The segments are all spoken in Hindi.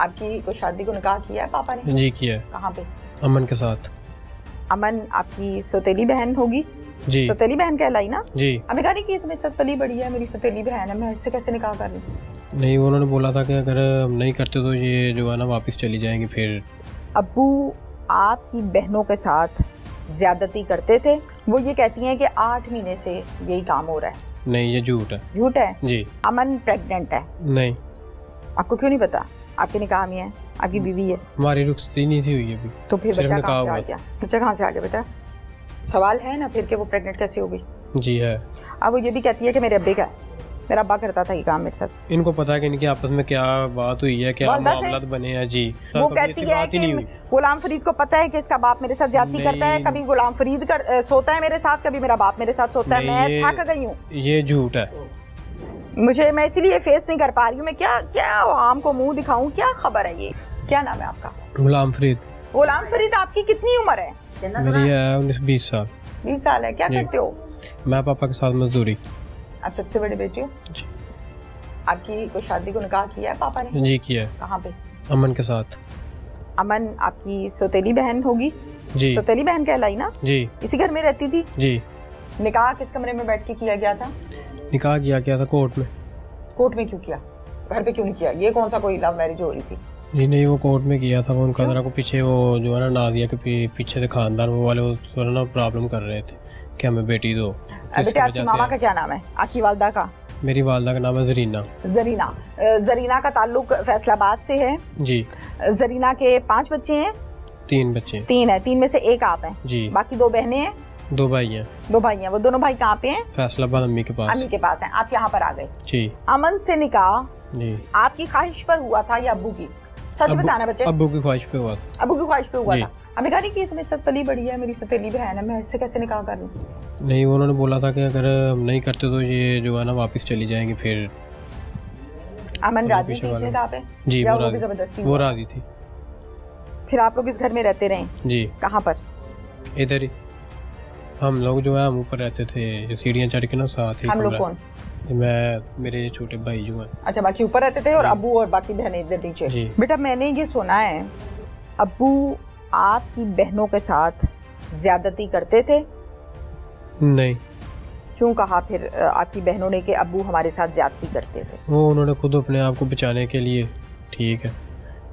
आपकी कोई शादी को निकाह किया है पापा ने? जी किया है। कहाँ पे? अमन के साथ। अमन आपकी सौतेली बहन होगी? जी सौतेली बहन कहलाई ना? जी। अभी कहा नहीं कि तुम्हें सौतेली बड़ी है, मेरी सौतेली बहन है, मैं इससे कैसे निकाह कर लूँ? नहीं, उन्होंने बोला था कि अगर हम नहीं करते तो ये जो है ना वापस चली जाएंगी। फिर अब्बू आपकी बहनों के साथ ज्यादती करते थे। वो ये कहती हैं कि 8 महीने से यही काम हो रहा है। नहीं, ये झूठ है। झूठ है? जी। अमन प्रेग्नेंट है? नहीं। आपको क्यों नहीं पता? आपके निकाह में है, आपकी बीवी है। हमारी रुखसती नहीं थी हुई अभी। तो फिर सिर्फ बच्चा निकाह कहाँ से आ हुआ गया? बच्चा कहाँ से आ गया बेटा? सवाल है ना फिर कि वो प्रेग्नेंट कैसे हो गई? जी है। अब वो ये भी कहती है कि मेरे अब्बे का है, मेरा अब्बा करता था ये काम मेरे साथ। इनको पता है कि इनकी आपस में क्या बात हुई है, क्या मामलात बने हैं। जी। वो कहती है कि गुलाम फरीद को पता है कि इसका बाप मेरे साथ ज्यादती करता है। कभी गुलाम फरीद सोता है मेरे साथ, कभी मेरा बाप मेरे साथ सोता है। मैं थक गई हूँ। ये झूठ है। मैं इसीलिए फेस नहीं कर पा रही हूँ। मैं क्या आम को मुंह दिखाऊं? क्या खबर है? ये क्या नाम है आपका? गुलाम फरीद। गुलाम फरीद, आपकी कितनी उम्र है? मेरी है 19-20 साल। 20 साल है। क्या करते हो? मैं पापा के साथ मजदूरी। आप सबसे बड़े बेटे हो? जी। आपकी कोई शादी को निकाह किया है पापा ने? जी किया है। कहाँ पे? अमन के साथ। अमन आपकी सौतेली बहन होगी? जी। सौतेली बहन कहलाई ना? जी। इसी घर में रहती थी? जी। निकाह किस कमरे में बैठ के किया गया था? निकाह किया था कोर्ट में। कोर्ट में क्यों किया? घर पे क्यों नहीं किया? ये कौन सा कोई लव मैरिज हो रही थी? जी नहीं, वो कोर्ट में किया था। वो उनका जरा को पीछे वो जो है ना नाजिया के पीछे से खानदान वो वाले वो ना प्रॉब्लम कर रहे थे कि हमें बेटी दो। बेटे आपकी मामा का क्या नाम है? आपकी वालदा का? मेरी वालदा का नाम है जरीना। जरीना का ताल्लुक फैसलाबाद से है? जी। जरीना के 5 बच्चे हैं? 3 बच्चे। 3 है। 3 में से एक आप हैं? जी। बाकी 2 बहनें हैं? 2 भाई हैं। 2 भाई हैं। वो दोनों भाई कहाँ पे हैं? फैसलाबाद अम्मी के पास। अम्मी के पास हैं। आप यहाँ पर आ गए? जी। अमन से निकाह जी आपकी ख्वाहिश पर हुआ था या अब्बू की? सच बताना बच्चे। अब्बू की ख्वाहिश पे हुआ था। अब्बू की ख्वाहिश पे हुआ था। अभी कहा नहीं कि तुम्हें सौतेली बड़ी है, मेरी सौतेली बहन है, मैं इससे कैसे निकाह कर लूँ? नहीं, उन्होंने बोला था कि अगर हम नहीं करते तो ये जो है ना वापस चली जाएंगी। फिर अमन राजी थी इस निकाह पे? जी। वो राजी थी। फिर आप लोग इस घर में रहते रहे? जी। कहाँ पर? इधर ही। हम लोग जो है हम ऊपर रहते थे, सीढ़ियाँ चढ़ के ना साथ ही। हम लोग कौन? मैं, मेरे छोटे भाई जो हैं। अच्छा, बाकी ऊपर रहते थे और अब्बू और बाकी बहनें इधर नीचे? बेटा मैंने ये सुना है अब्बू आपकी बहनों के साथ ज्यादती करते थे? नहीं। क्यों कहा फिर आपकी बहनों ने कि अब्बू हमारे साथ ज्यादती करते थे? वो उन्होंने खुद अपने आप को बचाने के लिए, ठीक है,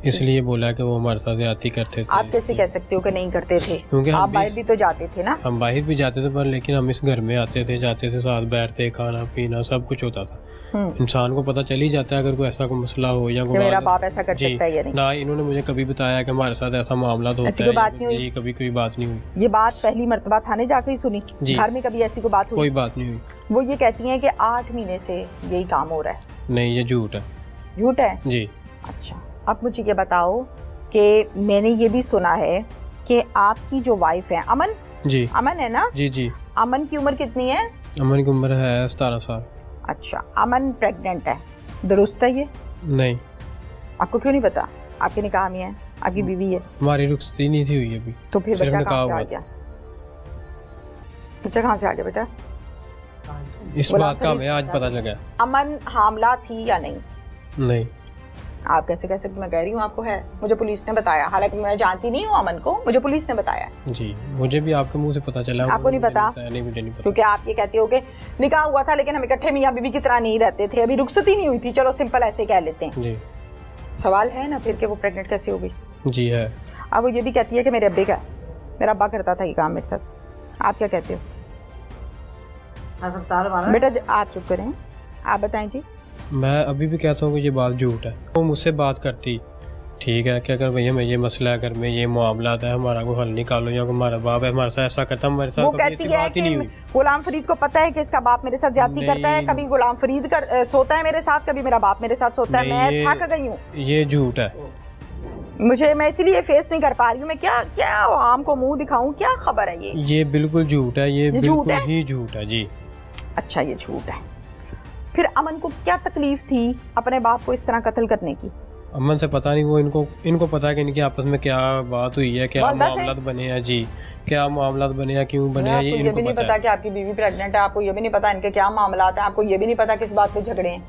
इसलिए बोला कि वो हमारे साथ ज्यादती करते थे। आप कैसे कह सकते हो कि नहीं करते थे? क्योंकि आप बाहर भी तो जाते थे ना? हम बाहर भी जाते थे, पर लेकिन हम इस घर में आते थे, जाते थे, साथ बैठते, खाना पीना सब कुछ होता था। इंसान को पता चल ही जाता है अगर कोई ऐसा कोई मसला हो या कोई मेरा बाप ऐसा कर सकता है या नहीं। ना इन्होंने मुझे कभी बताया कि हमारे साथ ऐसा मामला होता है। ऐसी कोई बात नहीं हुई? कभी कोई बात नहीं हुई। ये बात पहली मर्तबा थाने जाकर ही सुनी? घर में कभी ऐसी कोई बात हुई? कोई बात नहीं हुई। वो ये कहती हैं कि 8 महीने से यही काम हो रहा है। नहीं, ये झूठ है। झूठ है? जी। अच्छा, अब मुझे ये बताओ कि मैंने ये भी सुना है कि आपकी जो वाइफ है अमन, जी अमन है ना? जी जी। अमन की उम्र कितनी है? अमन की उम्र है 17 साल। अच्छा, अमन प्रेग्नेंट है, दुरुस्त है ये? नहीं। आपको क्यों नहीं पता? आपके निकाह में है, आपकी बीवी है। हमारी रुखसती नहीं थी हुई अभी। तो फिर बच्चा कहाँ से आ गया? बच्चा कहाँ से आ गया बेटा? इस बात का हमें आज पता लगा। अमन हामला थी या नहीं? नहीं। आप कैसे कह सकते? मैं कह रही हूँ आपको है, मुझे पुलिस ने बताया, हालांकि मैं जानती नहीं हूँ अमन को, मुझे पुलिस ने बताया। जी, मुझे भी आपके मुंह से पता चला। आपको नहीं पता? नहीं, मुझे नहीं पता। क्योंकि आप ये कहते हो कि निकाह हुआ था लेकिन हम इकट्ठे मियां बीवी की तरह नहीं रहते थे, अभी रुखसती नहीं हुई थी, चलो सिंपल ऐसे कह लेते हैं। जी। सवाल है ना फिर कि वो प्रेग्नेंट कैसे हो गई? जी है। अब वो ये भी कहती है कि मेरे अब्बे का है, मेरा अब्बा करता था ये काम मेरे साथ। आप क्या कहते हो? बेटा आप चुप करें, आप बताएं जी। मैं अभी भी कहता हूँ कि ये बात झूठ है। वो मुझसे बात करती, ठीक है, क्या कर भैया, मैं ये मसला है घर में, ये मामला है, हमारा को हल निकालो, या हमारा बाप है हमारे साथ ऐसा करता, हमारे साथ कभी ऐसी बात ही नहीं हुई। गुलाम फरीद को पता है कि इसका बाप मेरे साथ ज्यादती करता है, कभी गुलाम फरीद सोता है मेरे साथ, कभी मेरा बाप मेरे साथ सोता है। मैं थक गई हूँ। ये झूठ है। मैं इसीलिए फेस नहीं कर पा रही हूँ। मैं क्या आम को मुंह दिखाऊं? क्या खबर है? ये बिल्कुल झूठ है। ये बिल्कुल ही झूठ है। जी। अच्छा, ये झूठ है। फिर अमन को क्या तकलीफ थी अपने बाप को इस तरह कत्ल करने की? अमन से पता नहीं, वो इनको पता है कि इनकी आपस में क्या बात हुई है, क्या मामलात बने हैं। जी, क्या मामलात बने हैं, क्यों बने हैं, ये इनको भी नहीं पता कि आपकी बीवी प्रेग्नेंट है, आपको ये भी नहीं पता इनके क्या मामलात हैं, आपको ये भी नहीं पता किस बात पे झगड़े हैं।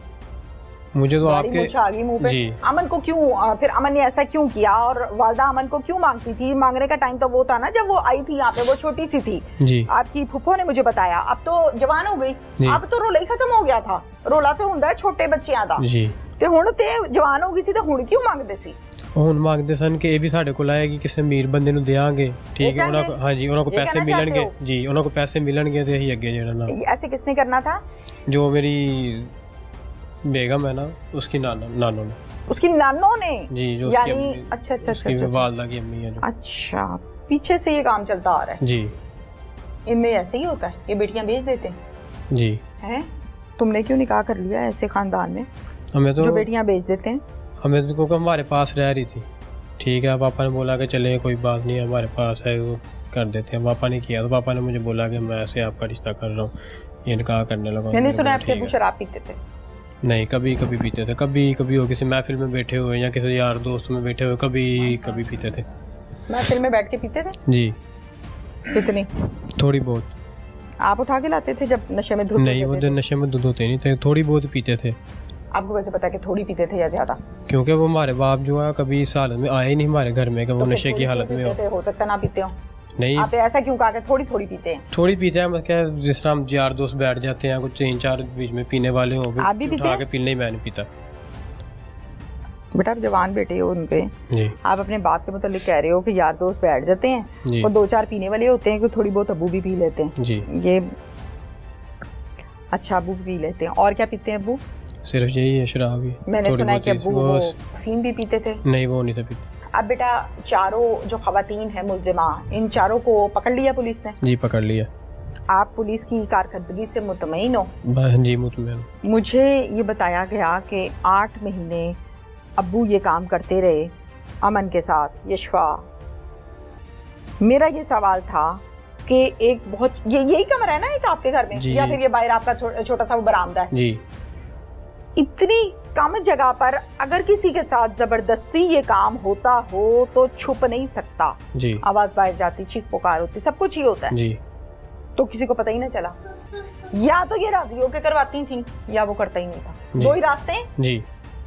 मुझे तो आपके आ गई मुंह पे। अमन को क्यों, फिर अमन ने ऐसा क्यों किया और वालदा अमन को क्यों मांगती थी? मांगने का टाइम तो वो था ना जब वो आई थी यहाँ पे, वो छोटी सी थी जी। आपकी फुफ्फो ने मुझे बताया, अब तो जवान हो गई, अब तो रोला ही खत्म हो गया था। रोला तो हुंदा है छोटे बच्चियां दा जी, ते हुण ते जवान हो गई सी, ते हुण क्यों मांगदे सी? ਹੁਣ ਮੰਗਦੇ ਸਨ ਕਿ ਇਹ ਵੀ ਸਾਡੇ ਕੋਲ ਆਏਗੀ, ਕਿਸੇ ਅਮੀਰ ਬੰਦੇ ਨੂੰ ਦੇਾਂਗੇ, ਠੀਕ ਹੈ ਉਹਨਾਂ ਕੋ, ਹਾਂਜੀ ਉਹਨਾਂ ਕੋ ਪੈਸੇ ਮਿਲਣਗੇ ਜੀ, ਉਹਨਾਂ ਕੋ ਪੈਸੇ ਮਿਲਣਗੇ ਤੇ ਅਸੀਂ ਅੱਗੇ ਜਿਹੜਾ ਨਾ। ऐसे किसने करना था? जो मेरी बेगम है ना, उसकी नानों ने। उसकी नानों ने जी, जो यानी अच्छा अच्छा अच्छा वालदा की अम्मी है जो। अच्छा, पीछे से ये काम चलता आ रहा है जी। इनमें ऐसे ही होता है, ये बेटियां बेच देते हैं जी। हैं? तुमने क्यों निकाह कर लिया ऐसे खानदान में? हमें तो जो बेटियां बेच देते हैं, हमें तो क्योंकि हमारे पास रह रही थी, ठीक है, पापा ने बोला कि चले कोई बात नहीं, हमारे पास है वो कर देते हैं। पापा ने किया तो पापा ने मुझे बोला कि मैं ऐसे आपका रिश्ता कर रहा हूँ, ये निकाह करने लगा। मैंने सुना आपके अबू शराब पीते थे? नहीं, कभी कभी पीते थे, कभी कभी हो किसी महफिल में बैठे हुए या किसी यार दोस्त में बैठे हुए कभी कभी पीते थे। महफिल में बैठ के पीते थे जी। कितनी? थोड़ी बहुत। आप उठा के लाते थे जब नशे में धुत? नहीं, वो दिन नशे में धुत होते नहीं थे, थोड़ी बहुत पीते थे। आपको कैसे पता कि थोड़ी पीते थे या ज्यादा? क्योंकि वो हमारे बाप जो है कभी इस हालत में आए ही नहीं हमारे घर में कि वो नशे की हालत में हो सकता ना पीते हो। नहीं, आप ऐसा क्यों कहा कि थोड़ी थोड़ी पीते हैं? थोड़ी पीते हैं, मतलब क्या, जिस तरह हम यार दोस्त बैठ जाते हैं, कुछ 3-4 बीच में पीने वाले हो, आप भी पीते हैं? पीने ही मैं नहीं पीता। बेटा, आप जवान बेटे हो उनके जी, आप अपने बाप के मतलब कह रहे हो कि यार दोस्त बैठ जाते हैं, वो 2-4 पीने वाले होते हैं कि थोड़ी बहुत अबू भी पी लेते हैं जी। ये अच्छा, अबू भी पी लेते हैं, और क्या पीते हैं अबू? सिर्फ यही है, शराब ही। मैंने सुना है कि अबू वो अफीम भी पीते थे। नहीं, वो नहीं था पीते। अब बेटा, चारों जो खवातीन है मुलजिमा, इन चारों को पकड़ लिया पुलिस ने? जी, पकड़ लिया। आप पुलिस की कारकर्दगी से मुतमईन हो? जी, मुतमईन। मुझे ये बताया गया कि 8 महीने अब्बू ये काम करते रहे अमन के साथ, यशफा। मेरा ये सवाल था कि एक बहुत यही कमरा है ना एक आपके घर में, या फिर ये बाहर आपका छोटा सा वो बरामदा है जी। इतनी कम जगह पर अगर किसी के साथ जबरदस्ती ये काम होता हो तो छुप नहीं सकता जी। आवाज बाहर जाती, चीख पुकार होती, सब कुछ ही होता है जी। तो किसी को पता ही ना चला, या तो ये राजी होकर करवाती थी या वो करता ही नहीं था। दो ही रास्ते हैं जी।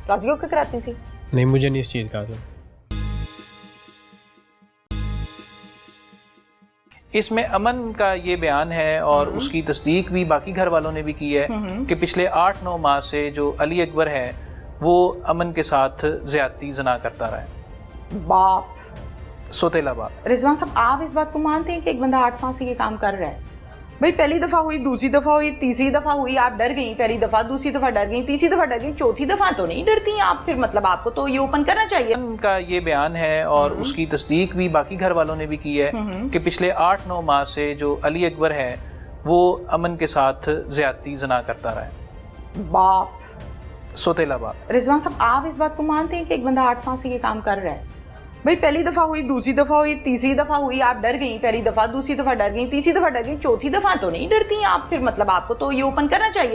राजी होकर कराती थी? नहीं, मुझे नहीं इस चीज का। इसमें अमन का ये बयान है और उसकी तस्दीक भी बाकी घर वालों ने भी की है कि पिछले 8-9 माह से जो अली अकबर है वो अमन के साथ ज्यादती जना करता रहा है। बाप, सोतेला बाप। रिजवान साहब, आप इस बात को मानते हैं कि एक बंदा 8 माह से ये काम कर रहा है? भाई, पहली दफा हुई, दूसरी दफा हुई, तीसरी दफा हुई, आप डर गई, पहली दफा, दूसरी दफा डर गई, तीसरी दफा डर गई, चौथी दफा तो नहीं डरती आप फिर? मतलब आपको तो ये ओपन करना चाहिए। उनका ये बयान है और उसकी तस्दीक भी बाकी घर वालों ने भी की है कि पिछले 8-9 माह से जो अली अकबर है वो अमन के साथ ज्यादती जना करता रहा है। बाप, सोतेला बाप। रिजवान साहब, आप इस बात को मानते हैं कि एक बंदा 8 माह से ये काम कर रहा है? भाई, पहली दफा हुई, दूसरी दफा हुई, तीसरी दफा हुई, आप डर गई, पहली दफा, दूसरी दफा डर गई, तीसरी दफा डर गई, चौथी दफा तो नहीं डरती आप फिर? मतलब आपको तो ये ओपन करना चाहिए।